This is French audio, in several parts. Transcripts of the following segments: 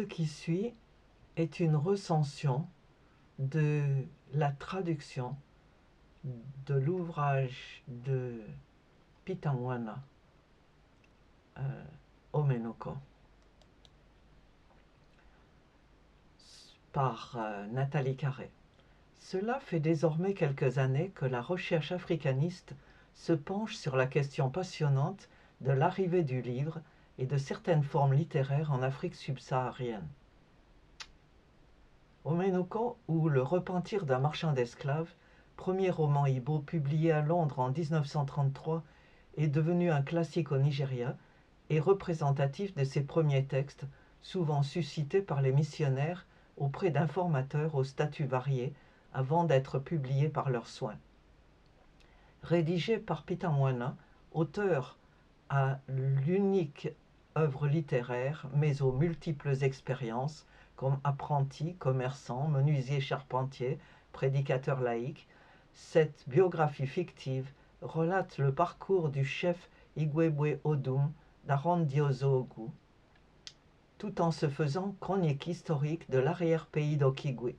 Ce qui suit est une recension de la traduction de l'ouvrage de Pitanwana, Omenoko, par Nathalie Carré. Cela fait désormais quelques années que la recherche africaniste se penche sur la question passionnante de l'arrivée du livre et de certaines formes littéraires en Afrique subsaharienne. Omenoko, ou Le repentir d'un marchand d'esclaves, premier roman Igbo publié à Londres en 1933, est devenu un classique au Nigeria et représentatif de ses premiers textes, souvent suscités par les missionnaires auprès d'informateurs aux statuts variés avant d'être publiés par leurs soins. Rédigé par Pitanwana, auteur à l'unique œuvre littéraire, mais aux multiples expériences, comme apprenti, commerçant, menuisier charpentier, prédicateur laïque, cette biographie fictive relate le parcours du chef Igwebwe Odum d'Arondiozogu, tout en se faisant chronique historique de l'arrière-pays d'Okigwe.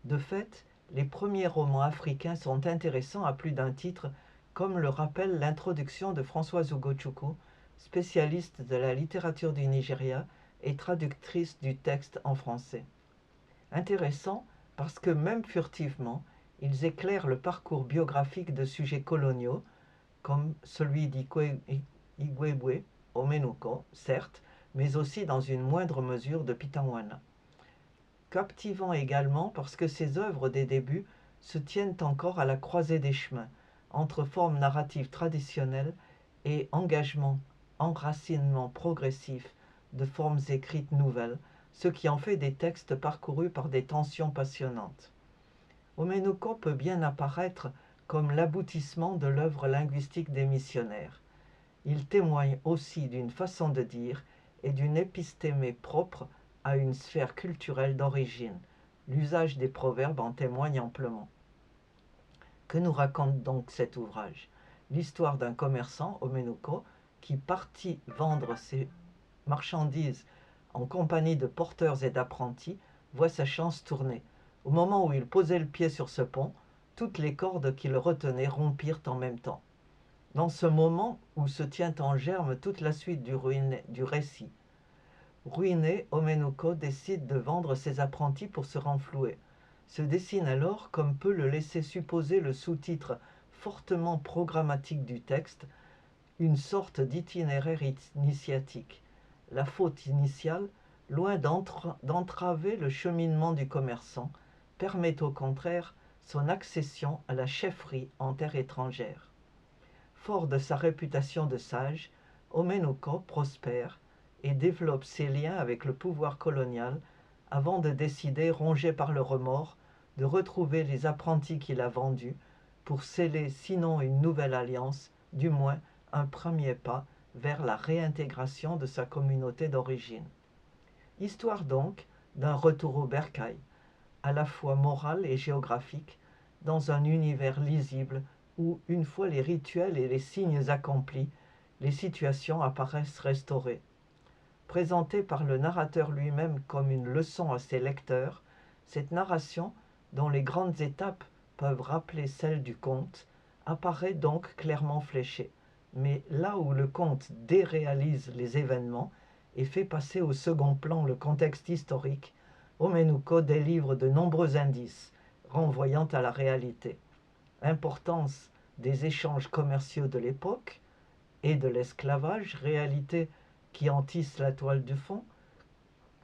De fait, les premiers romans africains sont intéressants à plus d'un titre, comme le rappelle l'introduction de Françoise Ugochukwu, spécialiste de la littérature du Nigeria et traductrice du texte en français. Intéressant parce que même furtivement, ils éclairent le parcours biographique de sujets coloniaux, comme celui d'Igwebwe Omenoko, certes, mais aussi dans une moindre mesure de Pitanwana. Captivant également parce que ces œuvres des débuts se tiennent encore à la croisée des chemins, entre formes narratives traditionnelles et enracinement progressif de formes écrites nouvelles, ce qui en fait des textes parcourus par des tensions passionnantes. Omenoko peut bien apparaître comme l'aboutissement de l'œuvre linguistique des missionnaires. Il témoigne aussi d'une façon de dire et d'une épistémée propre à une sphère culturelle d'origine. L'usage des proverbes en témoigne amplement. Que nous raconte donc cet ouvrage? L'histoire d'un commerçant, Omenoko, qui partit vendre ses marchandises en compagnie de porteurs et d'apprentis, voit sa chance tourner. Au moment où il posait le pied sur ce pont, toutes les cordes qui le retenaient rompirent en même temps. Dans ce moment où se tient en germe toute la suite du récit. Ruiné, Omenoko décide de vendre ses apprentis pour se renflouer. Se dessine alors, comme peut le laisser supposer le sous-titre fortement programmatique du texte, une sorte d'itinéraire initiatique. La faute initiale, loin d'entraver le cheminement du commerçant, permet au contraire son accession à la chefferie en terre étrangère. Fort de sa réputation de sage, Omenoko prospère et développe ses liens avec le pouvoir colonial avant de décider, rongé par le remords, de retrouver les apprentis qu'il a vendus pour sceller sinon une nouvelle alliance, du moins un premier pas vers la réintégration de sa communauté d'origine. Histoire donc d'un retour au bercail, à la fois moral et géographique, dans un univers lisible où, une fois les rituels et les signes accomplis, les situations apparaissent restaurées. Présentée par le narrateur lui-même comme une leçon à ses lecteurs, cette narration, dont les grandes étapes peuvent rappeler celles du conte, apparaît donc clairement fléchée. Mais là où le conte déréalise les événements et fait passer au second plan le contexte historique, Omenoko délivre de nombreux indices renvoyant à la réalité. Importance des échanges commerciaux de l'époque et de l'esclavage, réalité qui en tisse la toile de fond,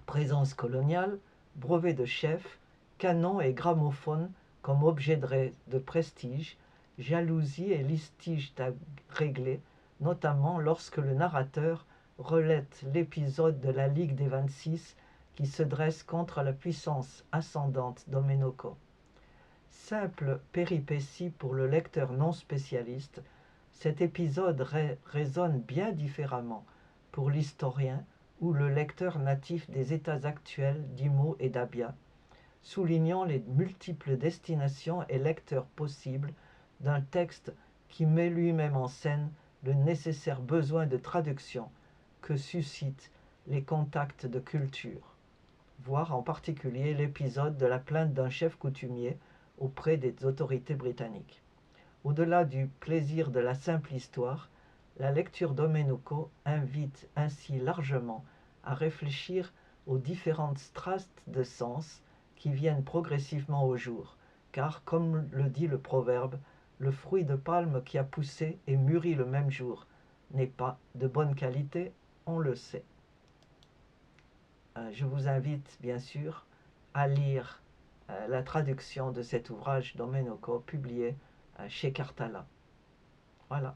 présence coloniale, brevet de chef, canon et gramophone comme objet de prestige, jalousie et litige à régler, notamment lorsque le narrateur relate l'épisode de la Ligue des 26 qui se dresse contre la puissance ascendante d'Omenoko. Simple péripétie pour le lecteur non spécialiste, cet épisode résonne bien différemment pour l'historien ou le lecteur natif des états actuels d'Imo et d'Abia, soulignant les multiples destinations et lecteurs possibles d'un texte qui met lui-même en scène le nécessaire besoin de traduction que suscitent les contacts de culture. voir en particulier l'épisode de la plainte d'un chef coutumier auprès des autorités britanniques. Au-delà du plaisir de la simple histoire, la lecture d'Oménoko invite ainsi largement à réfléchir aux différentes strates de sens qui viennent progressivement au jour, car, comme le dit le proverbe, le fruit de palme qui a poussé et mûri le même jour n'est pas de bonne qualité, on le sait. Je vous invite bien sûr à lire la traduction de cet ouvrage d'Oménoko publié chez Cartala. Voilà.